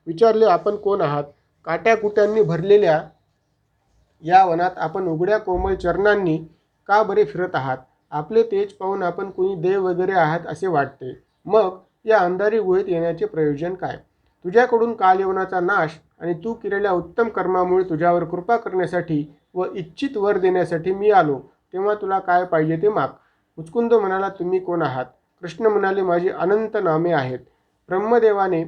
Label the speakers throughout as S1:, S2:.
S1: विचारले, आपण कोण आहात? काट्याकुट्यांनी भरलेल्या या वनात आपण उघड्या कोमल चरणांनी का बरे फिरत आहात? आपले तेज पाहून आपण कोणी देव वगैरे आहात असे वाटते. मग या अंधारी गुहेत येण्याचे प्रयोजन काय? तुझ्याकडून कालयवनाचा नाश आणि तू केलेल्या उत्तम कर्मामुळे तुझ्यावर कृपा करण्यासाठी व इच्छित वर देण्यासाठी मी आलो. तेव्हा तुला काय पाहिजे ते माग. मुचकुंद म्हणाला, तुम्ही कोण आहात? कृष्ण म्हणाले, माझी अनंत नामे आहेत. ब्रह्मदेवाने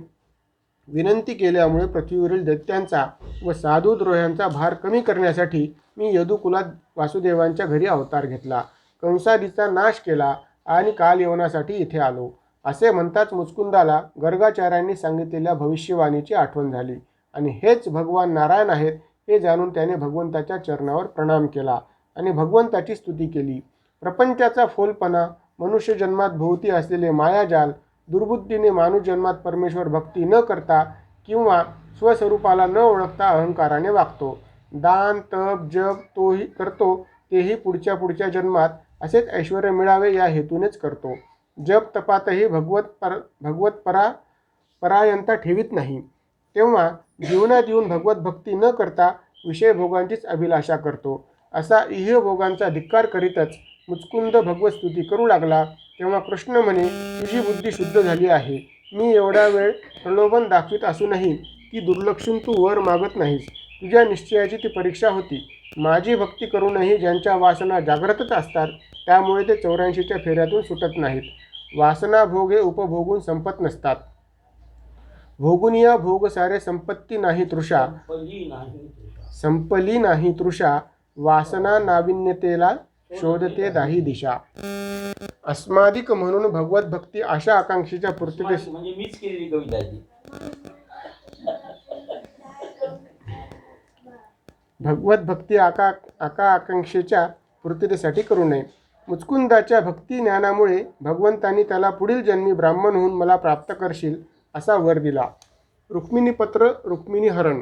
S1: विनंती केल्यामुळे पृथ्वीवरील दैत्यांचा व साधुद्रोह्यांचा भार कमी करण्यासाठी मी यदुकुलात वासुदेवांच्या घरी अवतार घेतला, कंसादीचा नाश केला आणि कालयवनासाठी इथे आलो. असे म्हणताच मुचकुंदाला गर्गाचार्यांनी सांगितलेल्या भविष्यवाणीची आठवण झाली आणि हेच भगवान नारायण आहेत हे जाणून त्याने भगवंताच्या चरणावर प्रणाम केला आणि भगवंताची स्तुती केली. प्रपंचाचा फोलपणा, मनुष्य जन्मात भोवती असलेले मायाजाल, दुर्बुद्धीने माणूस जन्मात परमेश्वर भक्ती न करता किंवा स्वस्वरूपाला न ओळखता अहंकाराने वागतो. दान तप जप तोही करतो, तेही पुढच्या जन्मात असेच ऐश्वर मिळावे या हेतूनेच करतो. जप तपातही परायणता ठेवीत नाही. तेव्हा जीवनात येऊन भगवत भक्ती न करता विषयभोगांचीच अभिलाषा करतो. असा इहभोगांचा धिक्कार करीतच मुचकुंद भगवत स्तुती करू लागला. तेव्हा कृष्ण म्हणे, तुझी बुद्धी शुद्ध झाली आहे. मी एवढा वेळ प्रलोभन दाखवित असूनही ती दुर्लक्षून तू वर मागत नाहीस. तुझ्या निश्चयाची ती परीक्षा होती. माझी भक्ती करूनही ज्यांच्या वासना जागृतच असतात त्यामुळे ते 84च्या फेऱ्यातून सुटत नाहीत. वासना भोगे उपभोगून संपत नसतात. भोगुनिया भोग सारे संपत्ती नाही तृषा, संपली नाही तृषा, वासना नाविन्यतेला शोधते दाही दिशा. अस्मादिक म्हणून भगवत भक्ती आशा आकांक्षेच्या पूर्तीस
S2: म्हणजे मीच केलेली कविता ती.
S1: भगवत भक्ती आकांक्षेच्या पूर्ततेसाठी करू नये. मुचकुंदाच्या भक्ती ज्ञानामुळे भगवंतांनी त्याला पुढील जन्मी ब्राह्मण होऊन मला प्राप्त करशील असा वर दिला. रुक्मिणीपत्र रुक्मिणी हरण.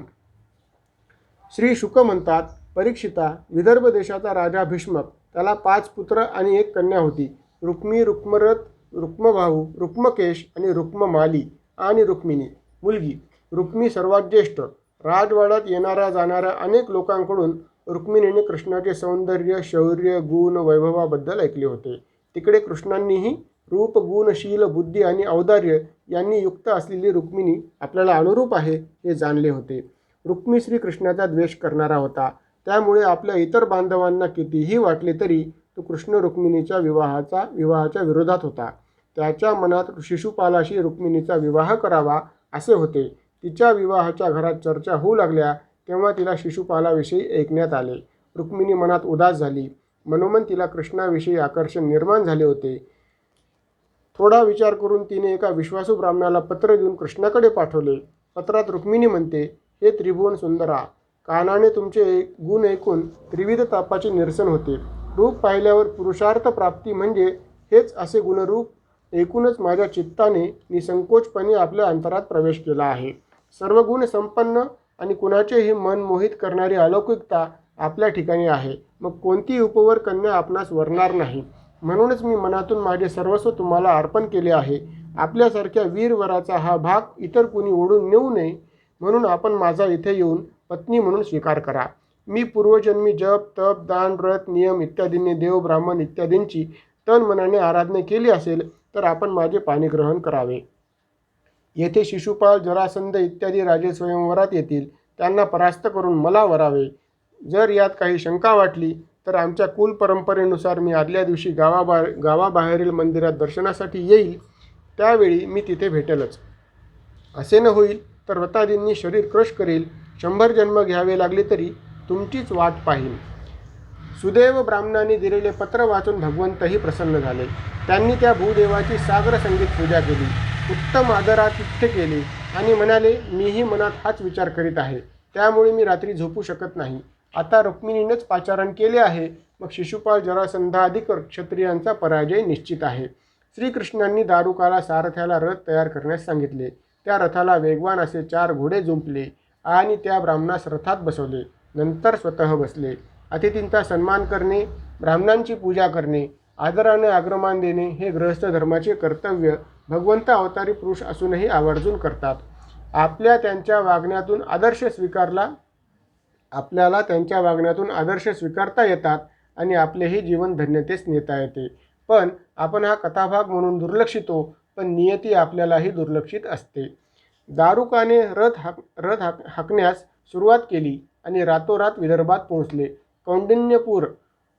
S1: श्री शुक म्हणतात, परीक्षिता, विदर्भ देशाचा राजा भीष्मक, त्याला 5 पुत्र आणि 1 कन्या होती. रुक्मी, रुक्मरथ, रुक्मबाहू, रुक्मकेश आणि रुक्ममाली आणि रुक्मिणी मुलगी. रुक्मी सर्वात ज्येष्ठ. राजवाड्यात येणाऱ्या जाणाऱ्या अनेक लोकांकडून रुक्मिणीने कृष्णाचे सौंदर्य, शौर्य, गुण, वैभवाबद्दल ऐकले होते. तिकडे कृष्णांनीही रूप, गुण, शील, बुद्धी आणि औदार्य यांनी युक्त असलेली रुक्मिणी आपल्याला अनुरूप आहे हे जाणले होते. रुक्मी श्रीकृष्णाचा द्वेष करणारा होता. त्यामुळे आपल्या इतर बांधवांना कितीही वाटले तरी तो कृष्ण रुक्मिणीच्या विवाहाच्या विरोधात होता. त्याच्या मनात शिशुपालाशी रुक्मिणीचा विवाह करावा असे होते. तिच्या विवाहाच्या घरात चर्चा होऊ लागल्या तेव्हा तिला शिशुपालाविषयी ऐकण्यात आले. रुक्मिणी मनात उदास झाली. मनोमन तिला कृष्णाविषयी आकर्षण निर्माण झाले होते. थोडा विचार करून तिने एका विश्वासू ब्राह्मणाला पत्र देऊन कृष्णाकडे पाठवले. पत्रात रुक्मिणी म्हणते, हे त्रिभुवन सुंदरा, कानाने तुमचे गुण ऐकून त्रिविध तापाचे निरसन होते. रूप पाहिल्यावर पुरुषार्थ प्राप्ती म्हणजे हेच असे गुणरूप ऐकूनच माझ्या चित्ताने निसंकोचपणे आपल्या अंतरात प्रवेश केला आहे. सर्व गुण संपन्न आणि कुणाचेही मन मोहित करणारी अलौकिकता आपल्या ठिकाणी आहे. मग कोणती उपवर कन्या आपणास वरणार नाही. म्हणूनच मी मनातून माझे सर्वस्व तुम्हाला अर्पण केले आहे. आपल्यासारख्या वीरवराचा हा भाग इतर कुणी ओढून नेऊ नये म्हणून आपण माझा इथे येऊन पत्नी म्हणून स्वीकार करा. मी पूर्वजन्मी जप तप दान व्रत नियम इत्यादींनी देव ब्राह्मण इत्यादींची तन मनाने आराधना केली असेल तर आपण माझे पाणीग्रहण करावे. येथे शिशुपाल, जरासंध इत्यादी राजे स्वयंवरात येतील. त्यांना परास्त करून मला वरावे. जर यात काही शंका वाटली तर आमच्या कुल परंपरेनुसार मी आदल्या दिवशी गावाबाहेरील मंदिरात दर्शनासाठी येईल. त्यावेळी मी तिथे भेटेलच. असे न होईल तर व्रतादींनी शरीर क्रश करेल. 100 जन्म घ्यावे लागले तरी तुमचीच वाट पाहीन. सुदैव ब्राह्मणांनी दिलेले पत्र वाचून भगवंतही प्रसन्न झाले. त्यांनी त्या भूदेवाची सागर संगीत पूजा केली. उत्तम आदरातिथ्य केले आणि म्हणाले, मीही मनात हाच विचार करीत आहे. त्यामुळे मी रात्री झोपू शकत नाही. आता रुक्मिणीनेच पाचारण केले आहे. मग शिशुपाल, जरासंधाधिक क्षत्रियांचा पराजय निश्चित आहे. श्रीकृष्णांनी दारुकाला सारथ्याला रथ तयार करण्यास सांगितले. त्या रथाला वेगवान असे 4 घोडे जुंपले आणि त्या ब्राह्मणास रथात बसवले. नंतर स्वतः बसले. अतिथींचा सन्मान करणे, ब्राह्मणांची पूजा करणे, आदराने आग्रमान देणे हे गृहस्थ धर्माचे कर्तव्य भगवंत अवतारी पुरुष असूनही आवर्जून करतात. त्यांच्या वागण्यातून आदर्श स्वीकारता येतात आणि आपलेही जीवन धन्यतेस नेता येते. पण आपण हा कथाभाग म्हणून दुर्लक्षितो, पण नियती आपल्यालाही दुर्लक्षित असते. दारुकाने रथ हाकण्यास सुरुवात केली आणि रातोरात विदर्भात पोहोचले. कौंडिन्यपूर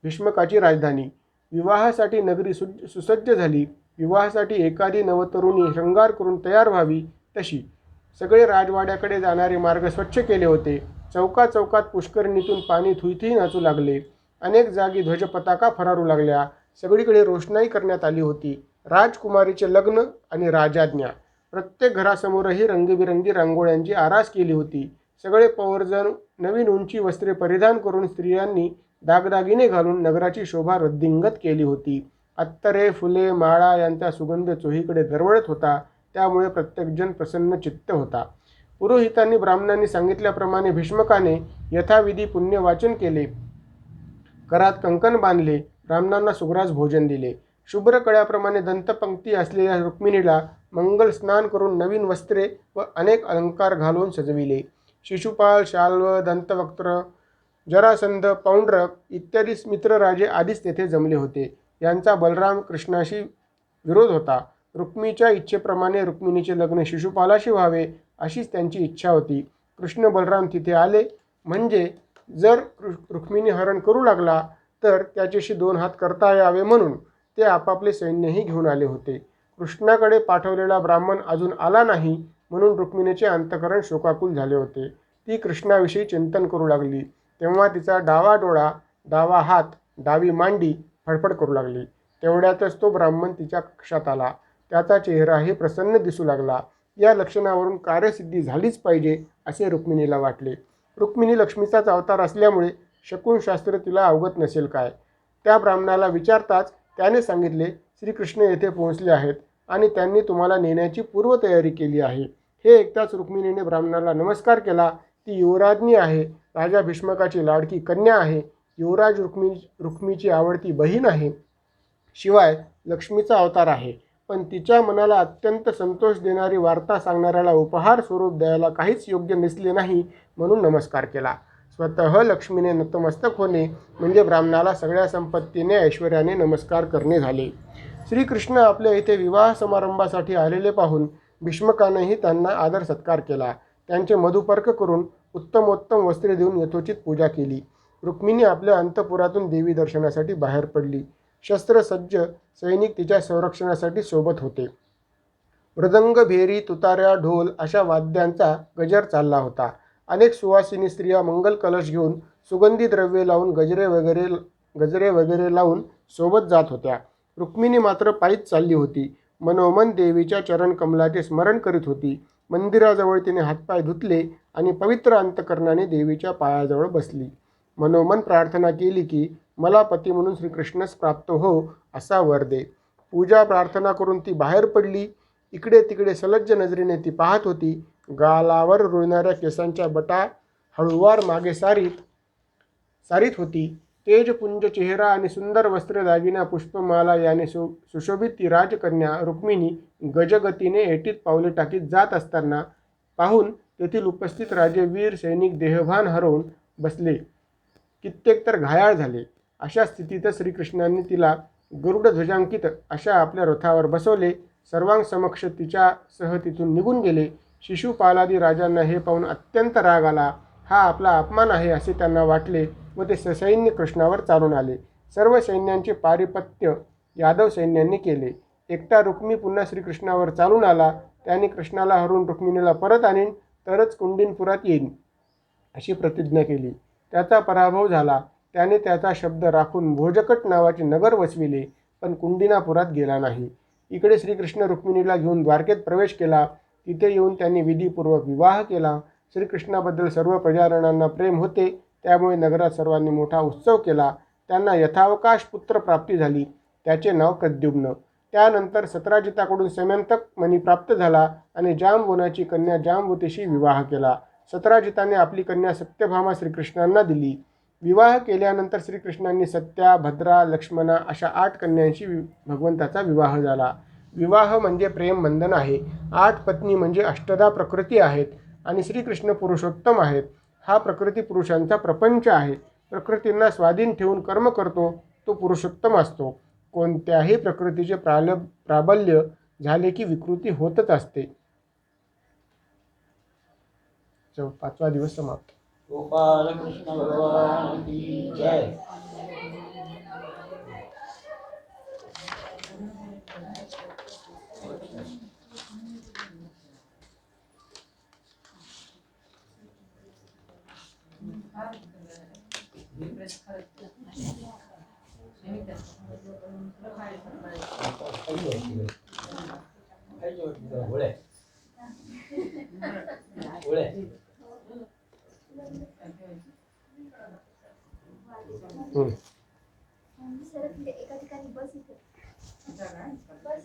S1: भीष्मकाची राजधानी. विवाहासाठी नगरी सुसज्ज झाली. विवाहासाठी एखादी नवतरुणी शृंगार करून तयार व्हावी तशी सगळे राजवाड्याकडे जाणारे मार्ग स्वच्छ केले होते. चौकात पुष्करणीतून पाणी थुईथुई नाचू लागले. अनेक जागी ध्वजपताका फरारू लागल्या. सगळीकडे रोषणाई करण्यात आली होती. राजकुमारीचे लग्न आणि राजाज्ञा. प्रत्येक घरासमोरही रंगीबिरंगी रांगोळ्यांची आरास केली होती. सगळे पौरजन नवीन उंची वस्त्रे परिधान करून स्त्रियांनी दागदागिने घालून नगराची शोभा वृद्धिंगत केली होती. अत्तरे, फुले, माळा यांचा सुगंध चोहीकडे दरवळत होता. त्यामुळे प्रत्येकजण प्रसन्न चित्त होता. पुरोहितांनी ब्राह्मणांनी सांगितल्याप्रमाणे भीष्मकाने यथाविधी पुण्यवाचन केले. करात कंकण बांधले. ब्राह्मणांना सुग्रास भोजन दिले. शुभ्र कळ्याप्रमाणे दंतपंक्ती असलेल्या रुक्मिणीला मंगल स्नान करून नवीन वस्त्रे व अनेक अलंकार घालून सजविले. शिशुपाल, शाल्व, दंतवक्त्र, जरासंध, पौंड्रक इत्यादी मित्रराजे आधीच तेथे जमले होते. यांचा बलराम कृष्णाशी विरोध होता. रुक्मीच्या इच्छेप्रमाणे रुक्मिणीचे लग्न शिशुपालाशी व्हावे अशीच त्यांची इच्छा होती. कृष्ण बलराम तिथे आले म्हणजे जर रुक्मिणी हरण करू लागला तर त्याच्याशी 2 हात करता यावे म्हणून ते आपापले सैन्यही घेऊन आले होते. कृष्णाकडे पाठवलेला ब्राह्मण अजून आला नाही म्हणून रुक्मिणीचे अंतःकरण शोकाकुल झाले होते. ती कृष्णाविषयी चिंतन करू लागली. तेव्हा तिचा डावा डोळा, डावा हात, डावी मांडी फडफड करू लागली. तेवढ्यातच तो ब्राह्मण तिच्या कक्षात आला. त्याचा चेहराही प्रसन्न दिसू लागला. या लक्षणावरून कार्यसिद्धी झालीच पाहिजे असे रुक्मिणीला वाटले. रुक्मिणी लक्ष्मीचाच अवतार असल्यामुळे शकुनशास्त्र तिला अवगत नसेल काय. त्या ब्राह्मणाला विचारताच त्याने सांगितले, श्रीकृष्ण येथे पोहोचले आहेत आणि त्यांनी तुम्हाला नेण्याची पूर्वतयारी केली आहे. हे ऐकताच रुक्मिणीने ब्राह्मणाला नमस्कार केला. ती युवराज्ञी आहे. राजा भीष्मकाची लाडकी कन्या आहे. युवराज रुक्मीची आवडती बहीण आहे. शिवाय लक्ष्मीचा अवतार आहे. पण तिच्या मनाला अत्यंत संतोष देणारी वार्ता सांगणाऱ्याला उपहार स्वरूप द्यायला काहीच योग्य नसले नाही म्हणून नमस्कार केला. स्वतः लक्ष्मीने नतमस्तक होणे म्हणजे ब्राह्मणाला सगळ्या संपत्तीने ऐश्वर्याने नमस्कार करणे झाले. श्रीकृष्ण आपल्या इथे विवाह समारंभासाठी आलेले पाहून भीष्मकानेही त्यांना आदर सत्कार केला. त्यांचे मधुपर्क करून उत्तमोत्तम वस्त्रे देऊन यथोचित पूजा केली. रुक्मिणी आपल्या अंतपुरातून देवी दर्शनासाठी बाहेर पडली. शस्त्रसज्ज सैनिक तिच्या संरक्षणासाठी सोबत होते. मृदंग, भेरी, तुताऱ्या, ढोल अशा वाद्यांचा गजर चालला होता. अनेक सुवासिनी स्त्रिया मंगल कलश घेऊन सुगंधी द्रव्ये लावून गजरे वगैरे लावून सोबत जात होत्या. रुक्मिणी मात्र पायीच चालली होती. मनोमन देवीच्या चरणकमलाचे स्मरण करीत होती. मंदिराजवळ तिने हातपाय धुतले आणि पवित्र अंतकरणाने देवीच्या पायाजवळ बसली. मनोमन प्रार्थना केली की मला पती म्हणून श्रीकृष्णच प्राप्त हो असा वर दे. पूजा प्रार्थना करून ती बाहेर पडली. इकडे तिकडे सलज्ज नजरेने ती पाहत होती. गालावर रुळणाऱ्या केसांच्या बटा हळूवार मागे सारीत होती. तेजपुंज चेहरा आणि सुंदर वस्त्र, दागिना, पुष्पमाला याने सुशोभित ती राजकन्या रुक्मिणी गजगतीने एटीत पावले टाकीत जात असताना पाहून तेथील उपस्थित राजे, वीर, सैनिक देहभान हरवून बसले. कित्येक तर घायाळ झाले. अशा स्थितीतच श्रीकृष्णांनी तिला गरुडध्वजांकित अशा आपल्या रथावर बसवले. सर्वांसमक्ष तिच्यासह तिथून निघून गेले. शिशुपालादी राजांना हे पाहून अत्यंत राग आला. हा आपला अपमान आहे असे त्यांना वाटले व ते ससैन्य कृष्णावर चालून आले. सर्व सैन्यांचे पारिपत्य यादव सैन्यांनी केले. एकटा रुक्मी पुन्हा श्रीकृष्णावर चालून आला. त्याने कृष्णाला हरून रुक्मिणीला परत आणीन तरच कुंडिनपुरात येईन अशी प्रतिज्ञा केली. त्याचा पराभव झाला. त्याने त्याचा शब्द राखून भोजकट नावाचे नगर वसविले, पण कुंडिनापुरात गेला नाही. इकडे श्रीकृष्ण रुक्मिणीला घेऊन द्वारकेत प्रवेश केला. तिथे येऊन त्यांनी विधीपूर्वक विवाह केला. श्रीकृष्णाबद्दल सर्व प्रजाजनांना प्रेम होते, त्यामुळे नगरात सर्वांनी मोठा उत्सव केला. त्यांना यथावकाश पुत्र प्राप्ती झाली. त्याचे नाव प्रद्युम्न. त्यानंतर सत्राजिताकडून समंतक मणी प्राप्त झाला आणि जांबवनाची कन्या जांबवतीशी विवाह केला. सत्राजिताने आपली कन्या सत्यभामा श्रीकृष्णांना दिली. विवाह केल्यानंतर श्रीकृष्णांनी सत्या, भद्रा, लक्ष्मणा अशा 8 कन्यांशी भगवंताचा विवाह झाला. विवाह म्हणजे प्रेमबंधन आहे. 8 पत्नी म्हणजे अष्टदा प्रकृती आहेत आणि श्रीकृष्ण पुरुषोत्तम आहेत. हा प्रकृती पुरुषांचा प्रपंच आहे. प्रकृतींना स्वाधीन ठेवून कर्म करतो तो पुरुषोत्तम असतो. कोणत्याही प्रकृतीचे प्राबल्य झाले की विकृती होतच असते. 5वा दिवस समाप्त.
S2: गोपाल कृष्ण भगवान की जय.
S3: एका ठिकाणी बस इथे बस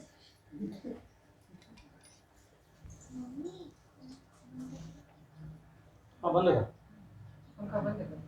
S2: बंद कर.